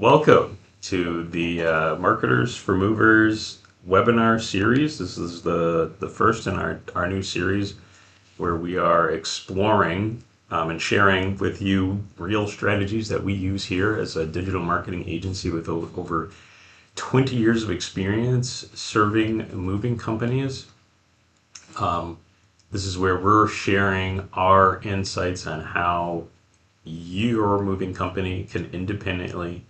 Welcome to the Marketers for Movers webinar series. This is the first in our new series where we are exploring and sharing with you real strategies that we use here as a digital marketing agency with over 20 years of experience serving moving companies. This is where we're sharing our insights on how your moving company can independently,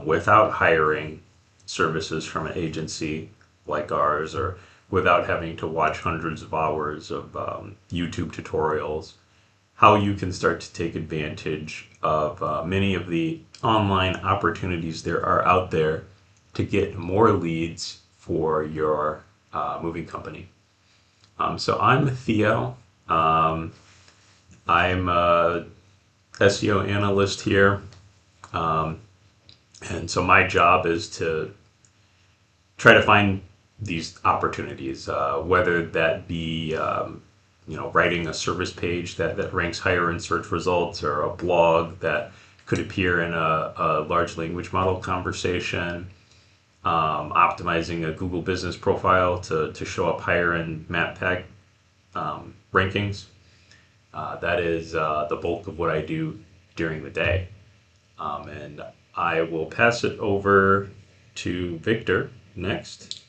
without hiring services from an agency like ours, or without having to watch hundreds of hours of YouTube tutorials, how you can start to take advantage of many of the online opportunities there are out there to get more leads for your moving company. So I'm Theo. I'm a SEO analyst here. And so my job is to try to find these opportunities, whether that be writing a service page that ranks higher in search results, or a blog that could appear in a large language model conversation, optimizing a Google business profile to show up higher in MapPack rankings. That is the bulk of what I do during the day. And I will pass it over to Victor next.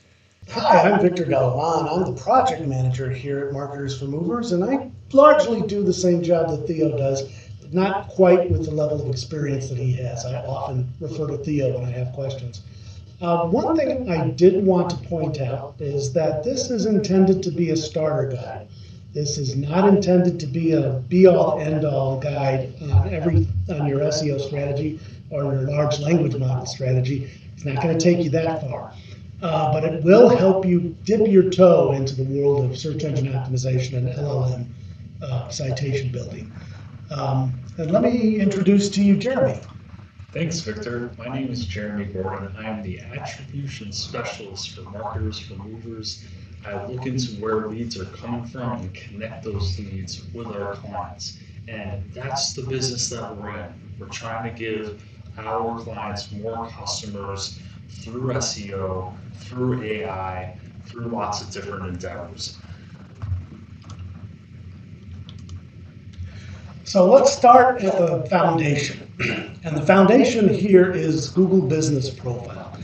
Hi, I'm Victor Galavan. I'm the project manager here at Marketers for Movers, and I largely do the same job that Theo does, but not quite with the level of experience that he has. I often refer to Theo when I have questions. One thing I did want to point out is that this is intended to be a starter guide. This is not intended to be a be-all, end-all guide on your SEO strategy or your large language model strategy. It's not going to take you that far. But it will help you dip your toe into the world of search engine optimization and LLM citation building. And let me introduce to you Jeremy. Thanks, Victor. My name is Jeremy Gordon. I am the attribution specialist for Marketers for Movers. I look into where leads are coming from and connect those leads with our clients. And that's the business that we're in. We're trying to give our clients more customers through SEO, through AI, through lots of different endeavors. So let's start at the foundation. And the foundation here is Google Business Profile.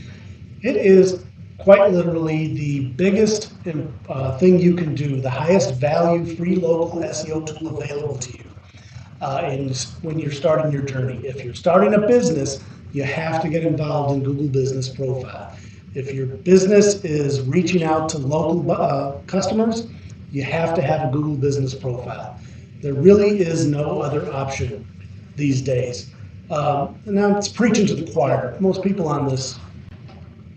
It is quite literally the biggest thing you can do, the highest value free local SEO tool available to you when you're starting your journey. If you're starting a business, you have to get involved in Google Business Profile. If your business is reaching out to local customers, you have to have a Google Business Profile. There really is no other option these days. Now it's preaching to the choir. Most people on this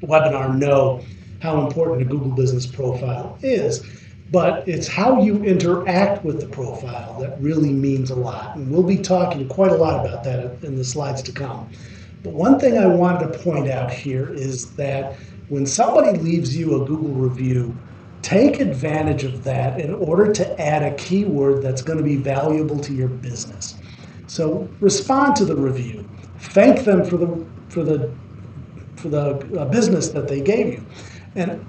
webinar know how important a Google Business Profile is, but it's how you interact with the profile that really means a lot. And we'll be talking quite a lot about that in the slides to come. But one thing I wanted to point out here is that when somebody leaves you a Google review, take advantage of that in order to add a keyword that's going to be valuable to your business. So respond to the review. Thank them for the business that they gave you, and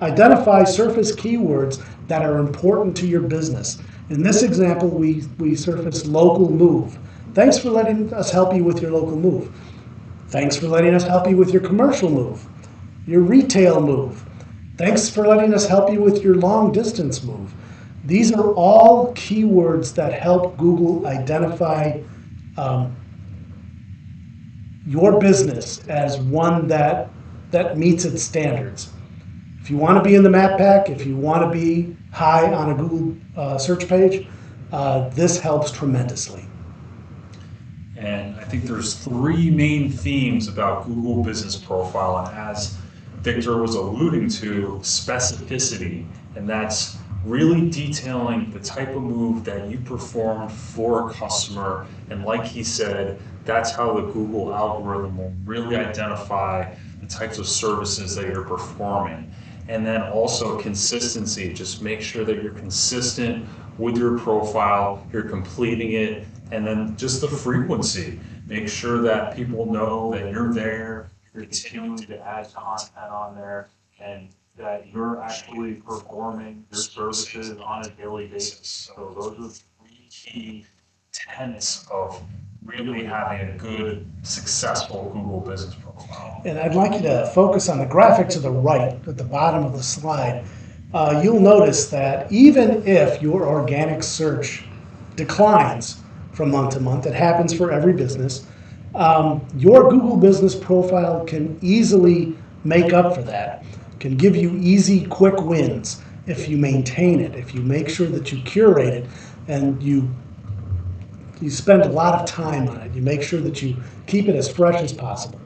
identify surface keywords that are important to your business. In this example, we surfaced local move. Thanks for letting us help you with your local move. Thanks for letting us help you with your commercial move, your retail move. Thanks for letting us help you with your long distance move. These are all keywords that help Google identify your business as one that meets its standards. If you want to be in the MapPack, if you want to be high on a Google search page, this helps tremendously. And I think there's three main themes about Google Business Profile, and as Victor was alluding to, specificity, and that's really detailing the type of move that you performed for a customer. And like he said, that's how the Google algorithm will really identify the types of services that you're performing. And then also consistency, just make sure that you're consistent with your profile, you're completing it, and then just the frequency. Make sure that people know that you're there, you're continuing to add content on there, and that you're actually performing your services on a daily basis. So those are three key tenets of really having a good, successful Google business profile. And I'd like you to focus on the graphic to the right at the bottom of the slide. You'll notice that even if your organic search declines from month to month, it happens for every business, your Google business profile can easily make up for that, can give you easy, quick wins if you maintain it, if you make sure that you curate it and you spend a lot of time on it. You make sure that you keep it as fresh as possible.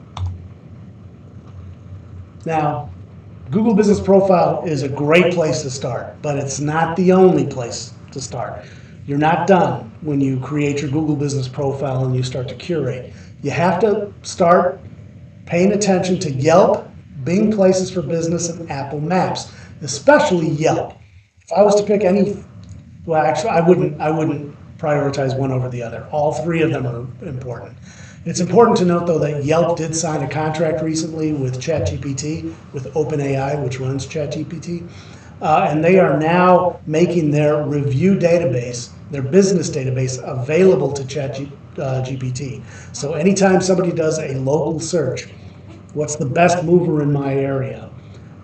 Now, Google Business Profile is a great place to start, but it's not the only place to start. You're not done when you create your Google Business Profile and you start to curate. You have to start paying attention to Yelp, Bing Places for Business, and Apple Maps, especially Yelp. If I was to pick any, well, actually, I wouldn't prioritize one over the other. All three of them are important. It's important to note, though, that Yelp did sign a contract recently with ChatGPT, with OpenAI, which runs ChatGPT, and they are now making their review database, their business database, available to ChatGPT. So anytime somebody does a local search, what's the best mover in my area?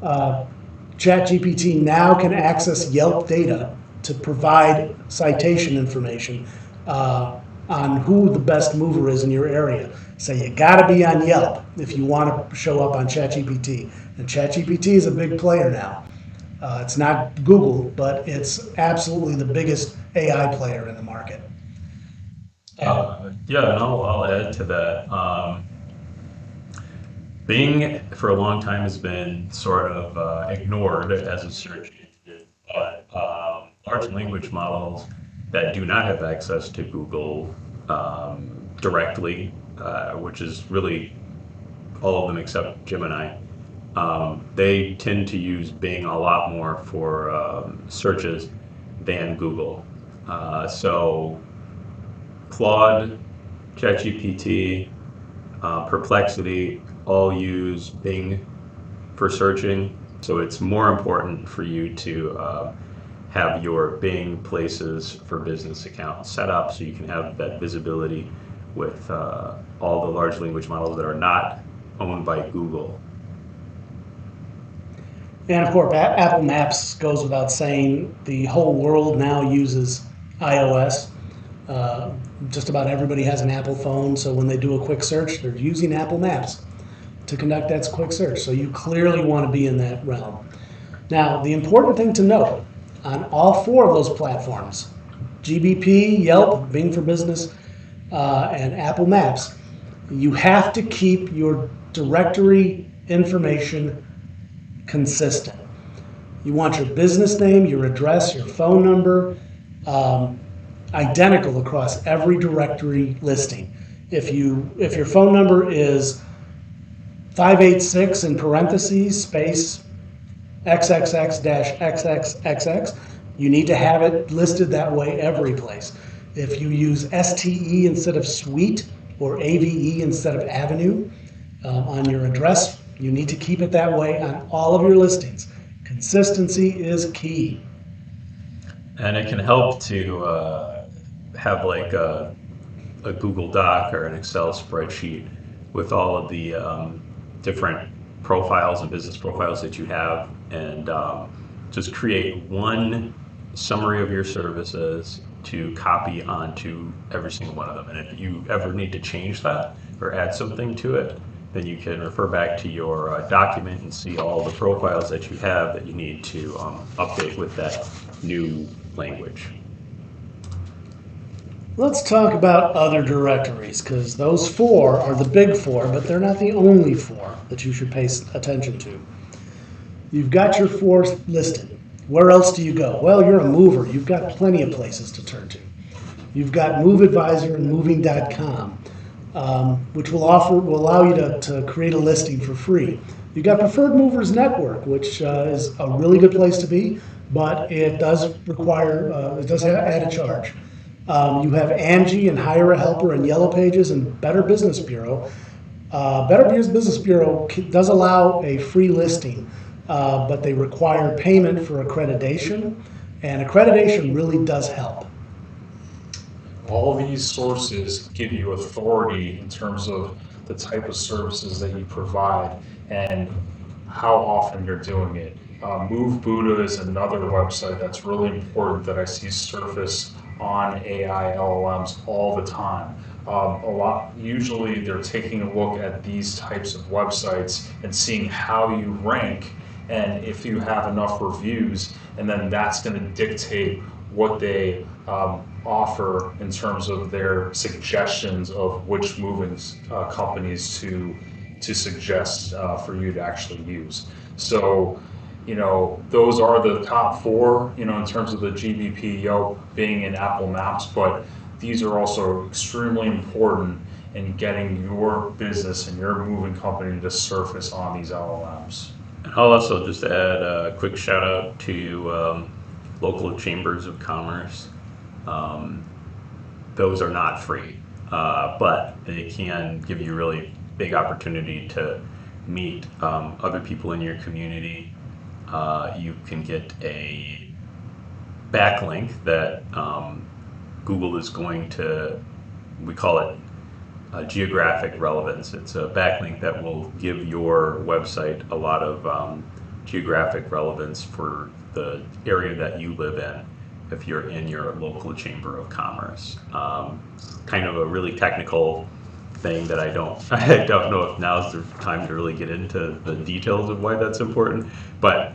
ChatGPT now can access Yelp data to provide citation information on who the best mover is in your area. So you got to be on Yelp if you want to show up on ChatGPT. And ChatGPT is a big player now. It's not Google, but it's absolutely the biggest AI player in the market. Yeah, and I'll add to that. Bing for a long time has been sort of ignored as a search engine, but large language models that do not have access to Google directly, which is really all of them except Gemini, they tend to use Bing a lot more for searches than Google. So Claude, ChatGPT, Perplexity all use Bing for searching. So it's more important for you to have your Bing Places for Business account set up so you can have that visibility with all the large language models that are not owned by Google. And of course, Apple Maps goes without saying. The whole world now uses iOS. Just about everybody has an Apple phone, so when they do a quick search, they're using Apple Maps to conduct that quick search. So you clearly want to be in that realm. Now, the important thing to note on all four of those platforms, GBP, Yelp, Bing for Business, and Apple Maps, you have to keep your directory information consistent. You want your business name, your address, your phone number, identical across every directory listing. If your phone number is 586 in parentheses space XXX-XXXX, you need to have it listed that way every place. If you use STE instead of suite or AVE instead of avenue on your address, you need to keep it that way on all of your listings. Consistency is key. And it can help to have like a Google Doc or an Excel spreadsheet with all of the different profiles and business profiles that you have, and just create one summary of your services to copy onto every single one of them. And if you ever need to change that or add something to it, then you can refer back to your document and see all the profiles that you have that you need to update with that new language. Let's talk about other directories, because those four are the big four, but they're not the only four that you should pay attention to. You've got your four listed. Where else do you go? Well, you're a mover. You've got plenty of places to turn to. You've got Move Advisor and Moving.com, which will allow you to create a listing for free. You've got Preferred Movers Network, which is a really good place to be, but it does require, it does add a charge. You have Angie and Hire a Helper and Yellow Pages and Better Business Bureau. Better Business Bureau does allow a free listing, but they require payment for accreditation, and accreditation really does help. All these sources give you authority in terms of the type of services that you provide and how often you're doing it. Move Buddha is another website that's really important that I see surface on AI LLMs all the time. Usually they're taking a look at these types of websites and seeing how you rank and if you have enough reviews, and then that's going to dictate what they offer in terms of their suggestions of which moving companies to suggest for you to actually use. So, those are the top four, in terms of the GBP, Yelp, Bing, and Apple Maps, but these are also extremely important in getting your business and your moving company to surface on these LLMs. I'll also just add a quick shout out to local chambers of commerce. Those are not free, but they can give you really big opportunity to meet other people in your community. You can get a backlink that Google is going to, we call it geographic relevance. It's a backlink that will give your website a lot of geographic relevance for the area that you live in if you're in your local chamber of commerce. Kind of a really technical thing that I don't know if now's the time to really get into the details of why that's important. But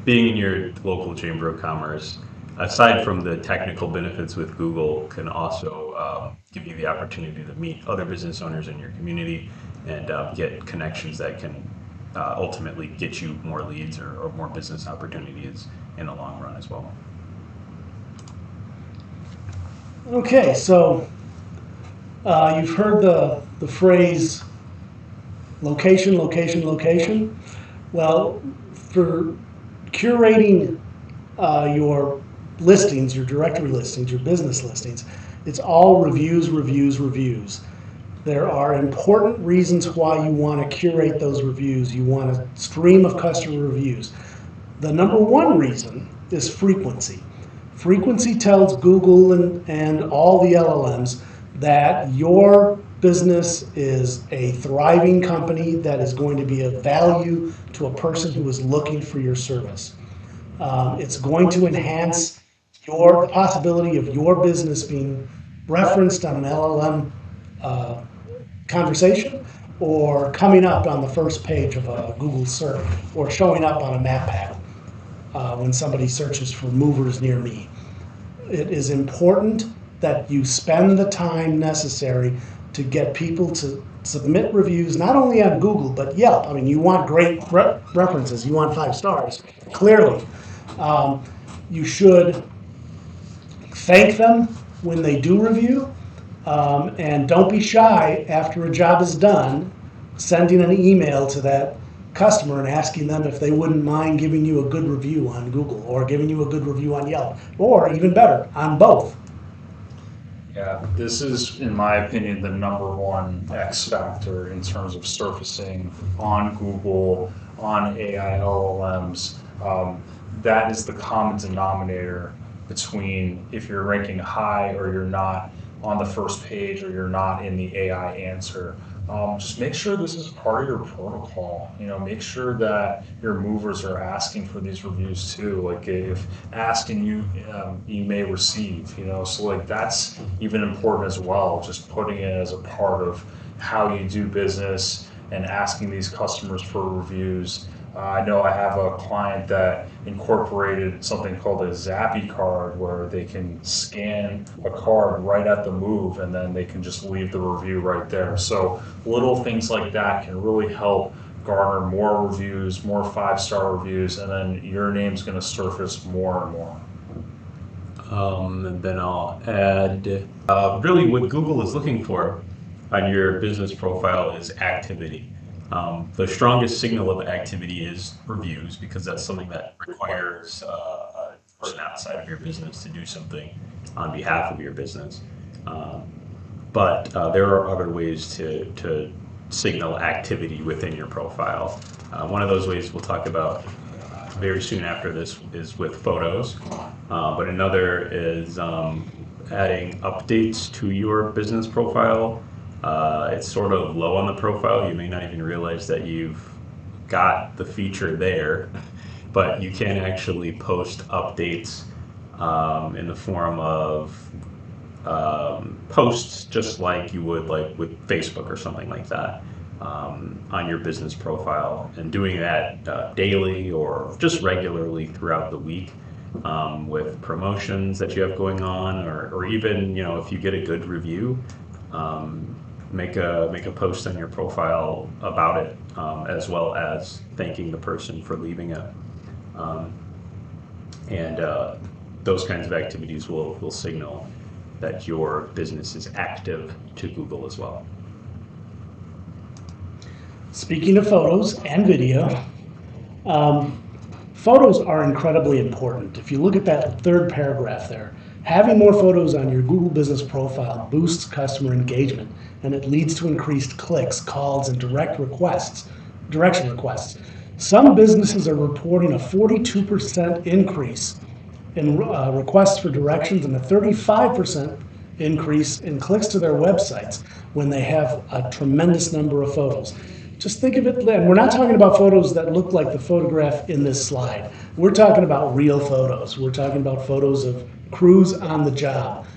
being in your local chamber of commerce, aside from the technical benefits with Google, can also give you the opportunity to meet other business owners in your community and get connections that can ultimately get you more leads or more business opportunities in the long run as well. Okay, so you've heard the phrase location, location, location. Well, for curating your listings, your directory listings, your business listings, it's all reviews, reviews, reviews. There are important reasons why you want to curate those reviews. You want a stream of customer reviews. The number one reason is frequency. Frequency tells Google and all the LLMs that your business is a thriving company that is going to be of value to a person who is looking for your service. It's going to enhance the possibility of your business being referenced on an LLM conversation or coming up on the first page of a Google search or showing up on a map pack when somebody searches for movers near me. It is important that you spend the time necessary to get people to submit reviews, not only on Google, but Yelp. I mean, you want great references. You want 5 stars, clearly. You should thank them when they do review, and don't be shy after a job is done, sending an email to that customer and asking them if they wouldn't mind giving you a good review on Google or giving you a good review on Yelp, or even better, on both. Yeah, this is, in my opinion, the number one X factor in terms of surfacing on Google, on AI LLMs. That is the common denominator between if you're ranking high or you're not on the first page or you're not in the AI answer. Just make sure this is part of your protocol. Make sure that your movers are asking for these reviews too. Like if asking you, you may receive. So like that's even important as well. Just putting it as a part of how you do business and asking these customers for reviews. I know I have a client that incorporated something called a Zappy card where they can scan a card right at the move and then they can just leave the review right there. So little things like that can really help garner more reviews, more 5-star reviews, and then your name's going to surface more and more. And then I'll add, really what Google is looking for on your business profile is activity. The strongest signal of activity is reviews because that's something that requires a person outside of your business to do something on behalf of your business. But there are other ways to signal activity within your profile. One of those ways we'll talk about very soon after this is with photos. But another is adding updates to your business profile. It's sort of low on the profile. You may not even realize that you've got the feature there, but you can actually post updates in the form of posts just like you would like with Facebook or something like that on your business profile, and doing that daily or just regularly throughout the week with promotions that you have going on, or even if you get a good review, make a post on your profile about it, as well as thanking the person for leaving it. And those kinds of activities will signal that your business is active to Google as well. Speaking of photos and video, photos are incredibly important. If you look at that third paragraph there, having more photos on your Google Business profile boosts customer engagement, and it leads to increased clicks, calls, and direction requests. Some businesses are reporting a 42% increase in requests for directions and a 35% increase in clicks to their websites when they have a tremendous number of photos. Just think of it, and we're not talking about photos that look like the photograph in this slide. We're talking about real photos. We're talking about photos of crews on the job,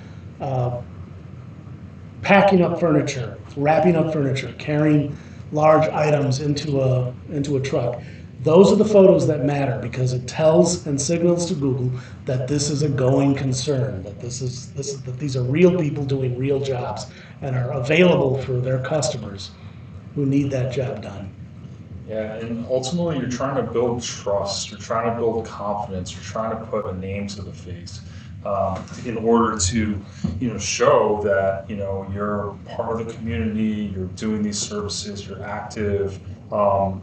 packing up furniture, wrapping up furniture, carrying large items into a truck. Those are the photos that matter, because it tells and signals to Google that this is a going concern, that that these are real people doing real jobs and are available for their customers who need that job done. Yeah, and ultimately you're trying to build trust, you're trying to build confidence, you're trying to put a name to the face, in order to show that you're part of the community, you're doing these services, you're active,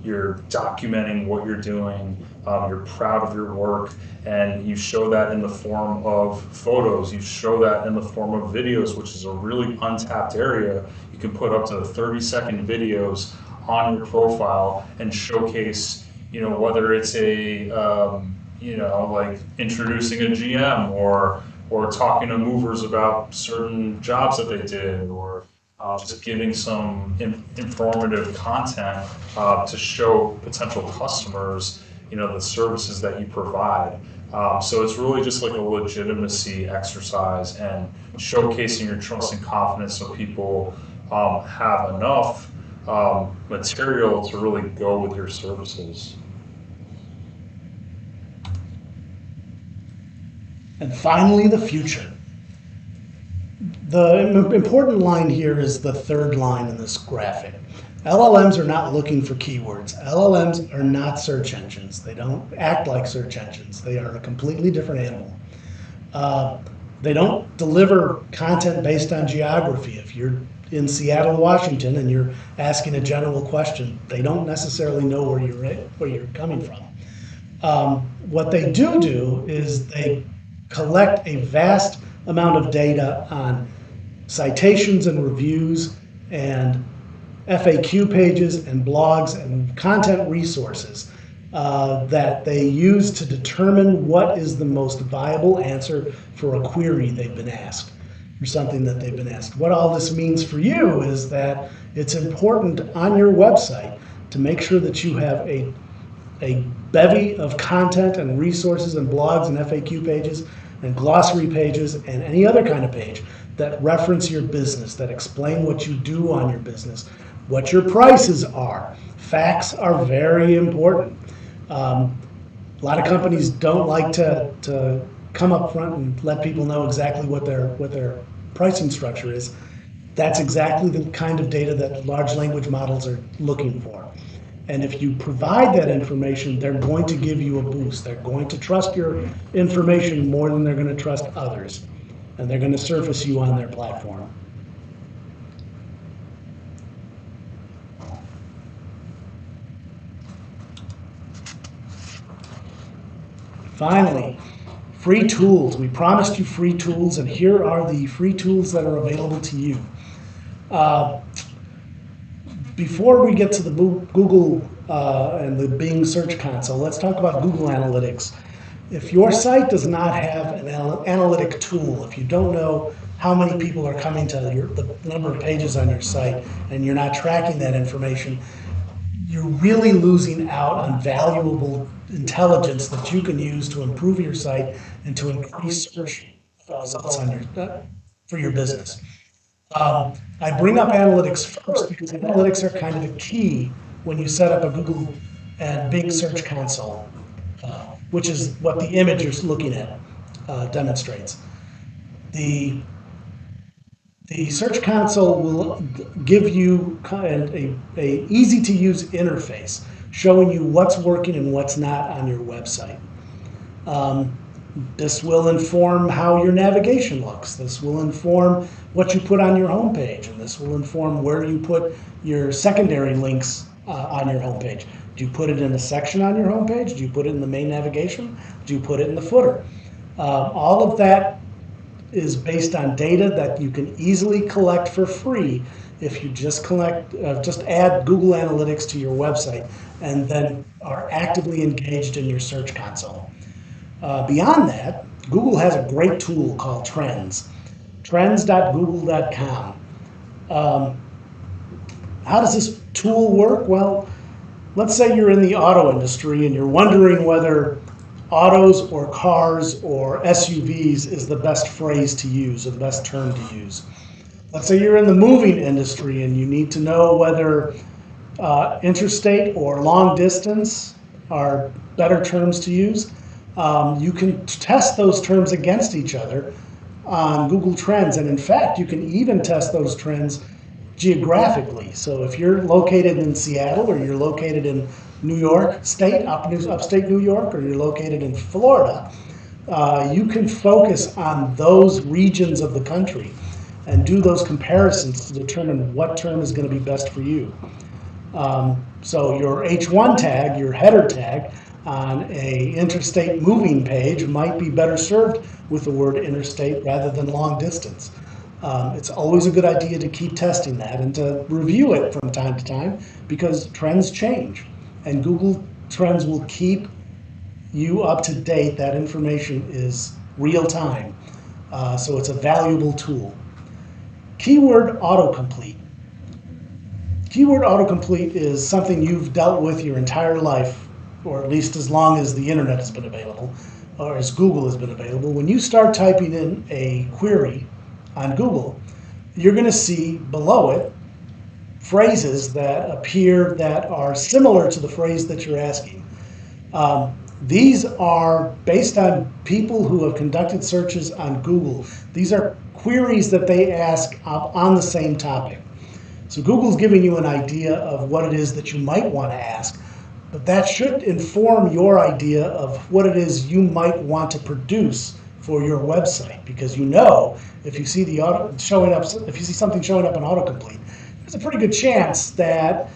you're documenting what you're doing, you're proud of your work, and you show that in the form of photos, you show that in the form of videos, which is a really untapped area. You can put up to 30-second videos on your profile and showcase, whether it's a like introducing a GM, or talking to movers about certain jobs that they did, or just giving some informative content to show potential customers, the services that you provide. So it's really just like a legitimacy exercise and showcasing your trust and confidence, so people have enough material to really go with your services. And finally, the future. The important line here is the third line in this graphic. LLMs are not looking for keywords. LLMs are not search engines. They don't act like search engines. They are a completely different animal. They don't deliver content based on geography. If you're in Seattle, Washington, and you're asking a general question, they don't necessarily know where you're coming from. What they do is they collect a vast amount of data on citations and reviews and FAQ pages and blogs and content resources that they use to determine what is the most viable answer for a query they've been asked, or something that they've been asked. What all this means for you is that it's important on your website to make sure that you have a bevy of content and resources and blogs and FAQ pages and glossary pages and any other kind of page that reference your business, that explain what you do on your business, what your prices are. Facts are very important. A lot of companies don't like to come up front and let people know exactly what their pricing structure is. That's exactly the kind of data that large language models are looking for. And if you provide that information, they're going to give you a boost. They're going to trust your information more than they're going to trust others. And they're going to surface you on their platform. Finally, Free tools. We promised you free tools, and here are the free tools that are available to you. Before we get to the Google and the Bing Search Console, let's talk about Google Analytics. If your site does not have an analytic tool, if you don't know how many people are coming to the number of pages on your site, and you're not tracking that information, you're really losing out on valuable intelligence that you can use to improve your site and to increase search results on for your business. I bring up analytics first because analytics are kind of the key when you set up a Google and Bing Search Console, which is what the image you're looking at demonstrates. The Search Console will give you a easy to use interface showing you what's working and what's not on your website. This will inform how your navigation looks. This will inform what you put on your homepage, and this will inform where you put your secondary links on your homepage. Do you put it in a section on your homepage? Do you put it in the main navigation? Do you put it in the footer? All of that is based on data that you can easily collect for free if you just add Google Analytics to your website and then are actively engaged in your Search Console. Beyond that, Google has a great tool called Trends, trends.google.com. How does this tool work? Well, let's say you're in the auto industry and you're wondering whether autos or cars or SUVs is the best phrase to use or the best term to use. Let's say you're in the moving industry and you need to know whether interstate or long distance are better terms to use. You can test those terms against each other on Google Trends, and in fact, you can even test those trends geographically. So if you're located in Seattle or you're located in New York State, upstate New York, or you're located in Florida, you can focus on those regions of the country and do those comparisons to determine what term is going to be best for you. So your H1 tag, your header tag, on a interstate moving page might be better served with the word interstate rather than long distance. It's always a good idea to keep testing that and to review it from time to time because trends change, and Google Trends will keep you up to date. That information is real time, so it's a valuable tool. Keyword autocomplete. Keyword autocomplete is something you've dealt with your entire life, or at least as long as the internet has been available, or as Google has been available. When you start typing in a query on Google, you're going to see below it phrases that appear that are similar to the phrase that you're asking. These are based on people who have conducted searches on Google. These are queries that they ask on the same topic. So Google's giving you an idea of what it is that you might want to ask, but that should inform your idea of what it is you might want to produce for your website, because you know if you see if you see something showing up on autocomplete, there's a pretty good chance that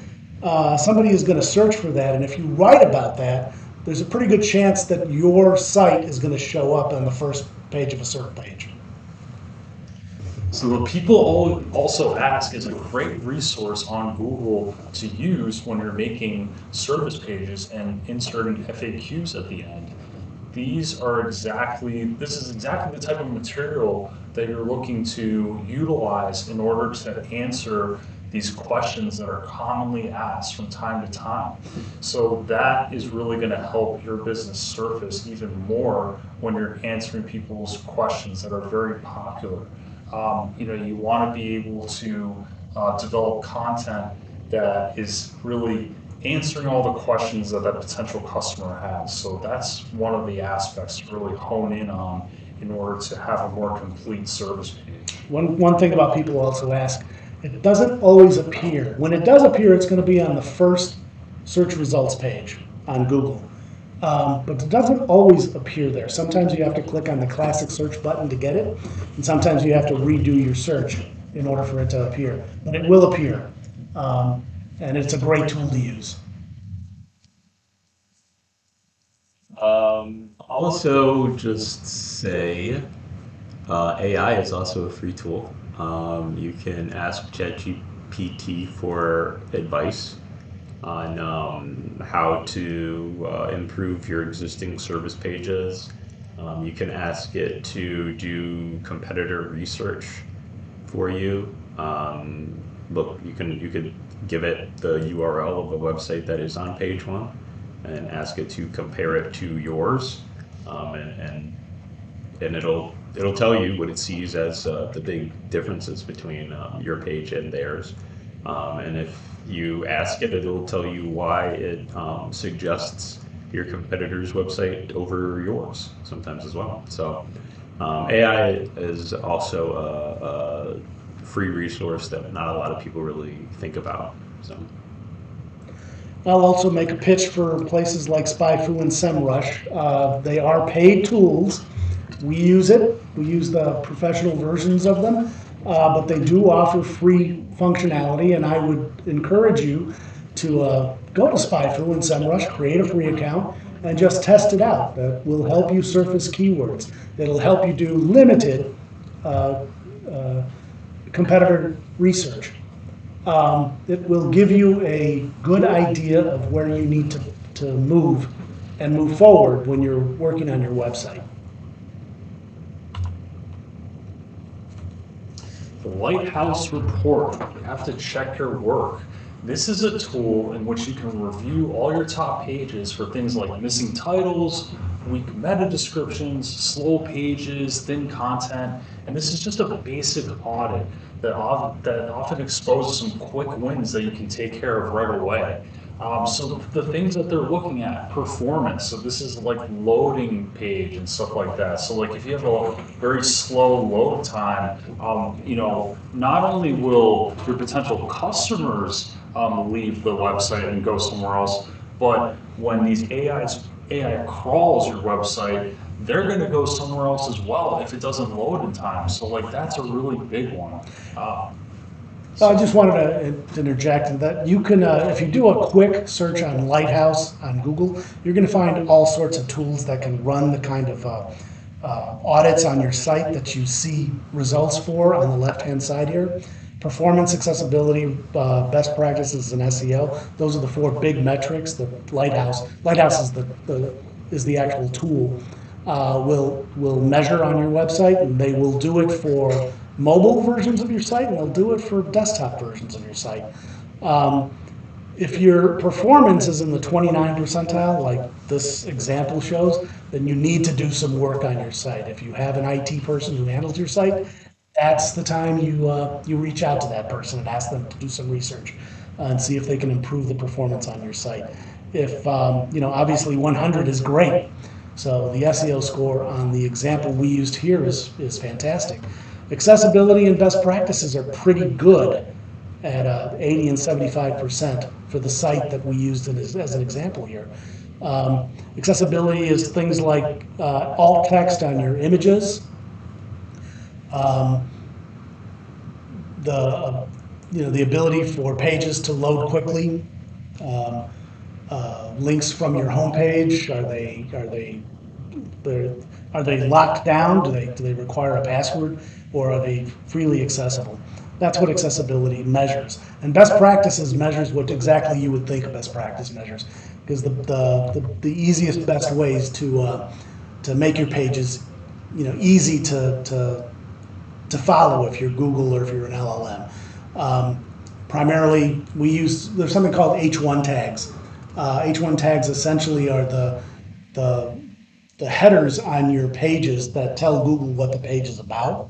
somebody is going to search for that, and if you write about that, there's a pretty good chance that your site is going to show up on the first page of a search page. So the People Also Ask is a great resource on Google to use when you're making service pages and inserting FAQs at the end. This is exactly the type of material that you're looking to utilize in order to answer these questions that are commonly asked from time to time. So that is really going to help your business surface even more when you're answering people's questions that are very popular. You want to be able to develop content that is really answering all the questions that that potential customer has. So that's one of the aspects to really hone in on in order to have a more complete service page. One thing about People Also Ask, it doesn't always appear. When it does appear, it's going to be on the first search results page on Google. But it doesn't always appear there. Sometimes you have to click on the classic search button to get it, and sometimes you have to redo your search in order for it to appear. But it will appear, and it's a great tool to use. Also, just say AI is also a free tool. You can ask ChatGPT for advice on how to improve your existing service pages. You can ask it to do competitor research for you. Look, you could give it the URL of a website that is on page one, and ask it to compare it to yours, and it'll tell you what it sees as the big differences between your page and theirs. And if you ask it, it'll tell you why it suggests your competitor's website over yours sometimes as well. So AI is also a free resource that not a lot of people really think about. So I'll also make a pitch for places like SpyFu and SEMrush. They are paid tools. We use it. We use the professional versions of them, but they do offer free functionality, and I would encourage you to go to SpyFu and SEMrush, create a free account, and just test it out. That will help you surface keywords. It'll help you do limited uh, uh, competitor research. It will give you a good idea of where you need to move and move forward when you're working on your website. The Lighthouse Report. You have to check your work. This is a tool in which you can review all your top pages for things like missing titles, weak meta descriptions, slow pages, thin content, and this is just a basic audit that often exposes some quick wins that you can take care of right away. So the things that they're looking at, performance. So this is like loading page and stuff like that. So like if you have a very slow load time, not only will your potential customers leave the website and go somewhere else, but when these AI crawls your website, they're going to go somewhere else as well if it doesn't load in time. So like that's a really big one. So I just wanted to interject that you can, if you do a quick search on Lighthouse on Google, you're going to find all sorts of tools that can run the kind of audits on your site that you see results for on the left-hand side here. Performance, accessibility, best practices in SEO. Those are the four big metrics. The Lighthouse is the actual tool. Will measure on your website, and they will do it for mobile versions of your site, and they'll do it for desktop versions of your site. If your performance is in the 29 percentile, like this example shows, then you need to do some work on your site. If you have an IT person who handles your site, that's the time you reach out to that person and ask them to do some research and see if they can improve the performance on your site. If obviously 100 is great, so the SEO score on the example we used here is fantastic. Accessibility and best practices are pretty good at 80 and 75% for the site that we used as an example here. Accessibility is things like alt text on your images, the ability for pages to load quickly, links from your homepage. Are they locked down? Do they require a password, or are they freely accessible? That's what accessibility measures. And best practices measures what exactly you would think a best practice measures, because the easiest, best ways to make your pages, easy to follow if you're Google or if you're an LLM. Primarily, there's something called H1 tags. H1 tags essentially are the headers on your pages that tell Google what the page is about.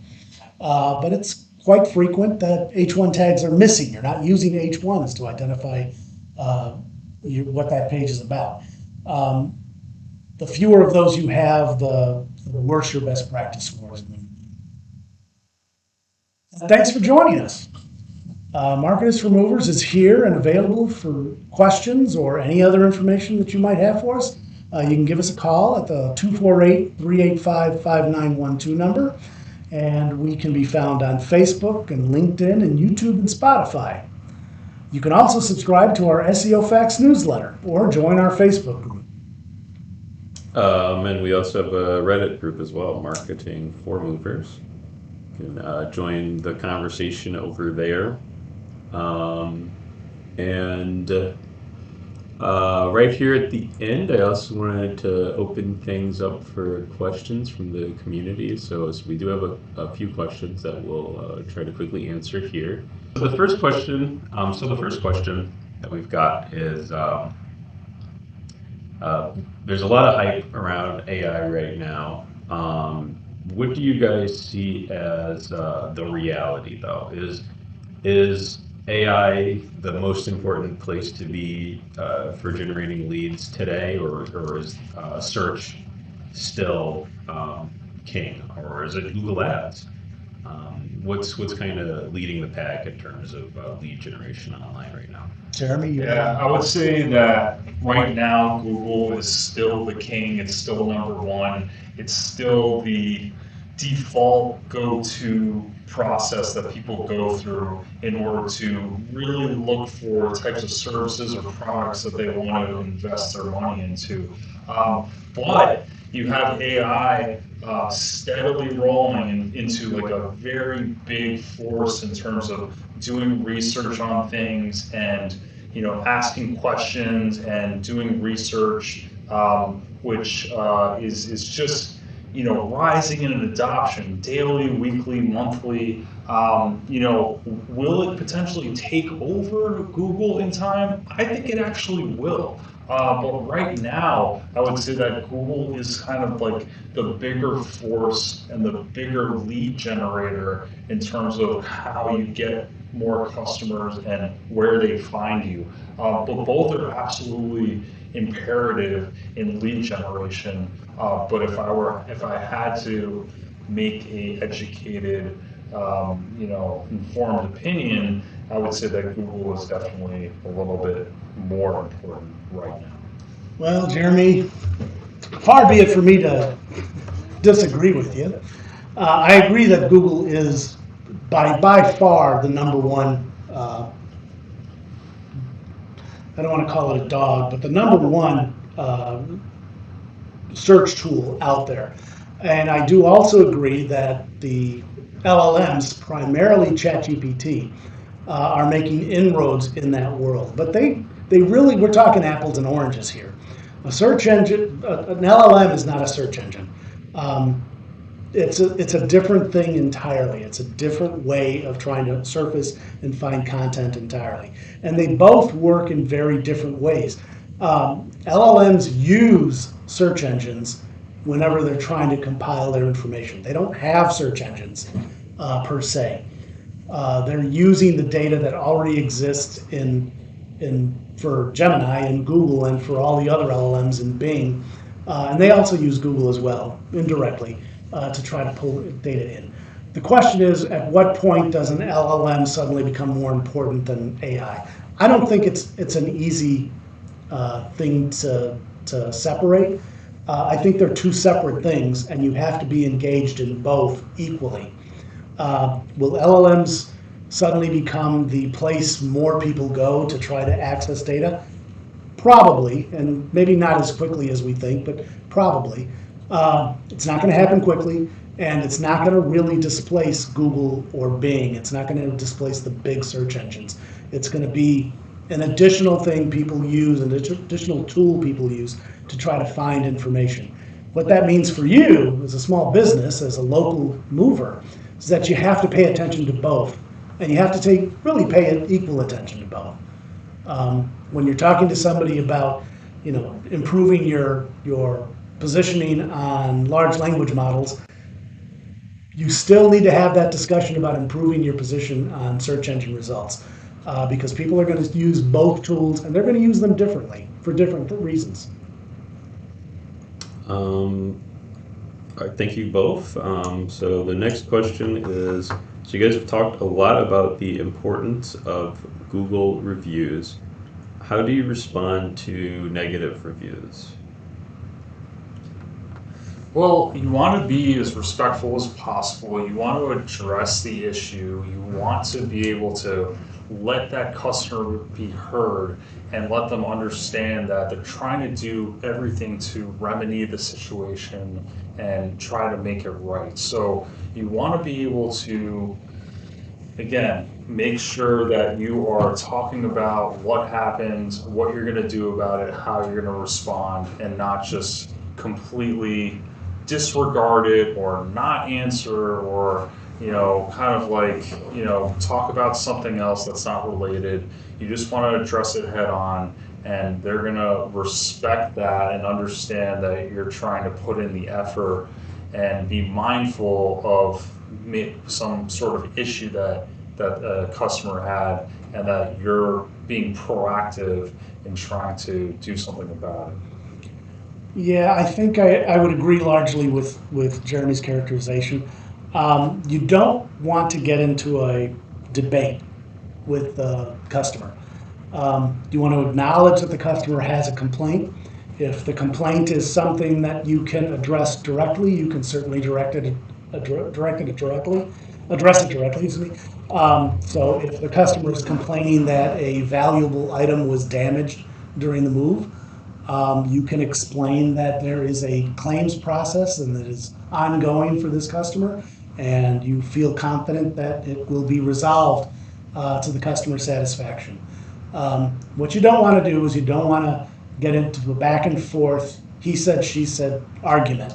But it's quite frequent that H1 tags are missing. You're not using H1s to identify what that page is about. The fewer of those you have, the worse your best practice scores. Thanks for joining us. Marketers for Movers is here and available for questions or any other information that you might have for us. You can give us a call at the 248-385-5912 number, and we can be found on Facebook and LinkedIn and YouTube and Spotify. You can also subscribe to our SEO Facts newsletter or join our Facebook group. And we also have a Reddit group as well, Marketing for Movers. You can join the conversation over there. Um, and right here at the end, I also wanted to open things up for questions from the community. So we do have a few questions that we'll try to quickly answer here. So the first question that we've got is there's a lot of hype around AI right now. What do you guys see as the reality, though? Is AI the most important place to be for generating leads today, or is search still king, or is it Google Ads? What's kind of leading the pack in terms of lead generation online right now? Jeremy, Yeah, I would say that right now Google is still the king. It's still number one. It's still the default go-to process that people go through in order to really look for types of services or products that they want to invest their money into. But you have AI steadily rolling into like a very big force in terms of doing research on things and asking questions and doing research, which is just rising in an adoption daily, weekly, monthly. Will it potentially take over Google in time? I think it actually will. But right now, I would say that Google is kind of like the bigger force and the bigger lead generator in terms of how you get more customers and where they find you. But both are absolutely imperative in lead generation. But if I had to make a educated, informed opinion, I would say that Google is definitely a little bit more important right now. well, Jeremy, far be it for me to disagree with you. I agree that Google is by far the number one. I don't want to call it a dog, but the number one search tool out there. And I do also agree that the LLMs, primarily ChatGPT, are making inroads in that world. But they really, we're talking apples and oranges here. A search engine, an LLM is not a search engine. It's a different thing entirely. It's a different way of trying to surface and find content entirely. And they both work in very different ways. LLMs use search engines whenever they're trying to compile their information. They don't have search engines per se. They're using the data that already exists in for Gemini and Google and for all the other LLMs in Bing. And they also use Google as well, indirectly, to try to pull data in. The question is, at what point does an LLM suddenly become more important than AI? I don't think it's an easy thing to separate. I think they're two separate things, and you have to be engaged in both equally. Will LLMs suddenly become the place more people go to try to access data? Probably, and maybe not as quickly as we think, but probably. It's not going to happen quickly, and it's not going to really displace Google or Bing. It's not going to displace the big search engines. It's going to be an additional thing people use, an additional tool people use to try to find information. What that means for you as a small business, as a local mover, is that you have to pay attention to both, and you have to really pay equal attention to both. When you're talking to somebody about, improving your positioning on large language models, you still need to have that discussion about improving your position on search engine results, because people are going to use both tools, and they're going to use them differently for different reasons. Thank you both. So the next question is, so you guys have talked a lot about the importance of Google reviews. How do you respond to negative reviews? Well, you want to be as respectful as possible. You want to address the issue. You want to be able to let that customer be heard and let them understand that they're trying to do everything to remedy the situation and try to make it right. So you want to be able to, again, make sure that you are talking about what happened, what you're going to do about it, how you're going to respond, and not just completely disregard it or not answer or, kind of like, talk about something else that's not related. You just want to address it head on, and they're going to respect that and understand that you're trying to put in the effort and be mindful of some sort of issue that a customer had, and that you're being proactive in trying to do something about it. Yeah, I think I would agree largely with Jeremy's characterization. You don't want to get into a debate with the customer. You want to acknowledge that the customer has a complaint. If the complaint is something that you can address directly, you can certainly direct it directly, address it directly. Excuse me. So if the customer is complaining that a valuable item was damaged during the move, you can explain that there is a claims process and that is ongoing for this customer, and you feel confident that it will be resolved to the customer satisfaction. What you don't want to do is you don't want to get into a back and forth, he said, she said argument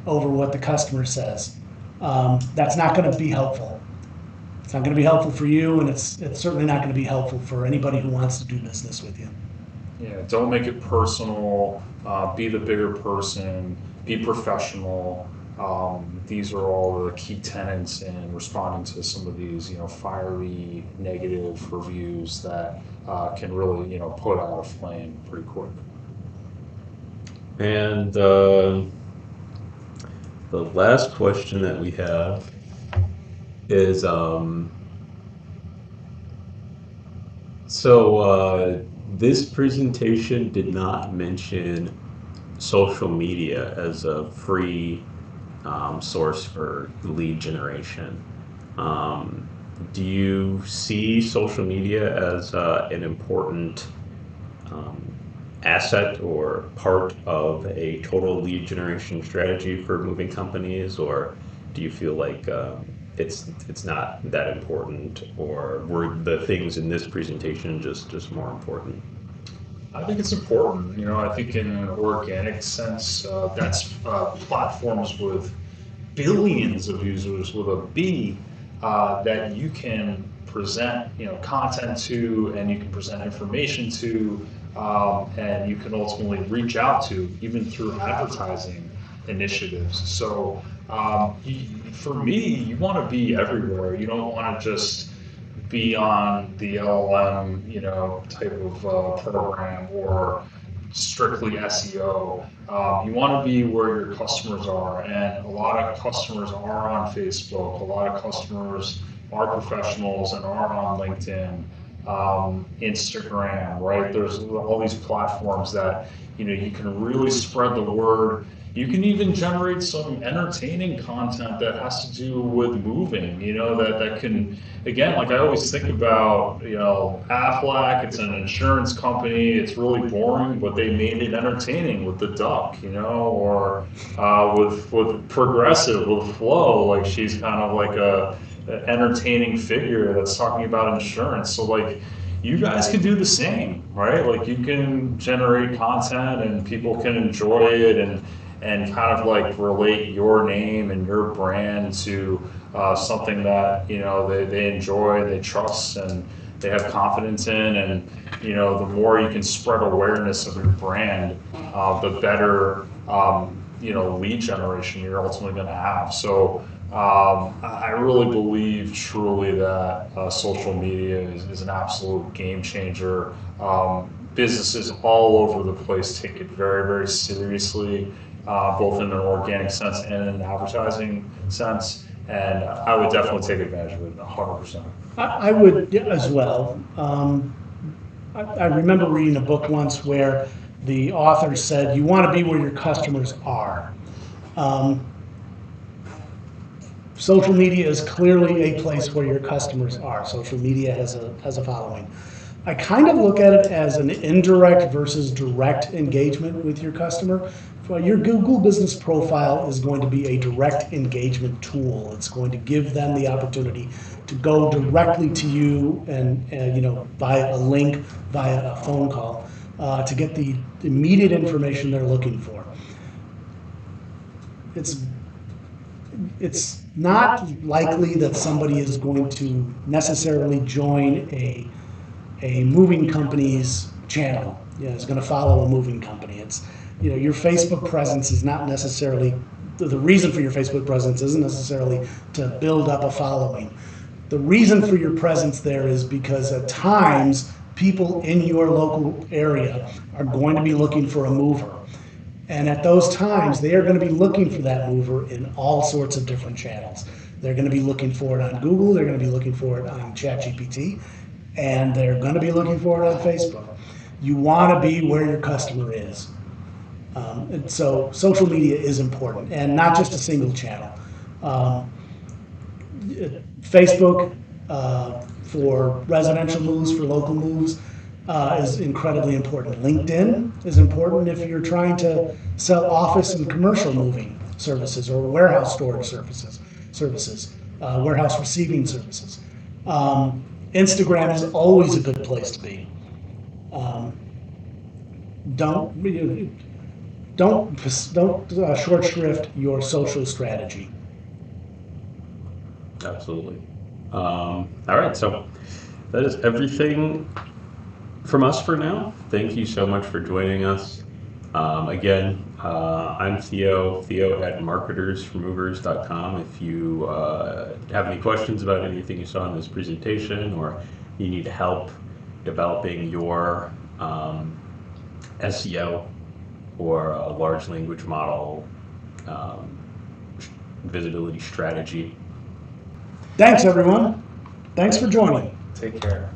over what the customer says. That's not going to be helpful. It's not going to be helpful for you, and it's certainly not going to be helpful for anybody who wants to do business with you. Yeah, don't make it personal. Be the bigger person. Be professional. These are all the key tenets in responding to some of these, fiery, negative reviews that can really, put out a flame pretty quick. And the last question that we have is this presentation did not mention social media as a free source for lead generation. Do you see social media as an important asset or part of a total lead generation strategy for moving companies, or do you feel like it's not that important, or were the things in this presentation just more important? I think it's important. I think in an organic sense, that's platforms with billions of users with a B that you can present, content to, and you can present information to, and you can ultimately reach out to, even through advertising initiatives. So for me, you want to be everywhere. You don't want to just be on the LLM, type of program or strictly SEO. You want to be where your customers are, and a lot of customers are on Facebook. A lot of customers are professionals and are on LinkedIn, Instagram, right? There's all these platforms that you can really spread the word. You can even generate some entertaining content that has to do with moving, that can, again, like I always think about, Aflac, it's an insurance company, it's really boring, but they made it entertaining with the duck, or with Progressive, with Flo, like she's kind of like an entertaining figure that's talking about insurance. So like, you guys can do the same, right? Like you can generate content and people can enjoy it, and kind of like relate your name and your brand to something that they enjoy, they trust, and they have confidence in. And the more you can spread awareness of your brand, the better lead generation you're ultimately going to have. So I really believe truly that social media is an absolute game changer. Businesses all over the place take it very, very seriously, both in an organic sense and in an advertising sense. And I would definitely take advantage of it 100%. I would as well. I remember reading a book once where the author said, you want to be where your customers are. social media is clearly a place where your customers are. Social media has a following. I kind of look at it as an indirect versus direct engagement with your customer. Well, your Google Business Profile is going to be a direct engagement tool. It's going to give them the opportunity to go directly to you and via a link, via a phone call, to get the immediate information they're looking for. It's not likely that somebody is going to necessarily join a moving company's channel. It's going to follow a moving company. It's your Facebook presence is not necessarily the reason for your Facebook presence isn't necessarily to build up a following. The reason for your presence there is because at times people in your local area are going to be looking for a mover. And at those times, they are going to be looking for that mover in all sorts of different channels. They're going to be looking for it on Google, they're going to be looking for it on ChatGPT, and they're going to be looking for it on Facebook. You want to be where your customer is. And so social media is important, and not just a single channel. Facebook for residential moves, for local moves, is incredibly important. LinkedIn is important if you're trying to sell office and commercial moving services or warehouse storage services, warehouse receiving services. Instagram is always a good place to be. Don't short shrift your social strategy. Absolutely. All right, so that is everything from us for now. Thank you so much for joining us. Again, I'm Theo at marketersformovers.com. If you have any questions about anything you saw in this presentation, or you need help developing your SEO or a large language model visibility strategy. Thanks, everyone. Thanks for joining. Take care.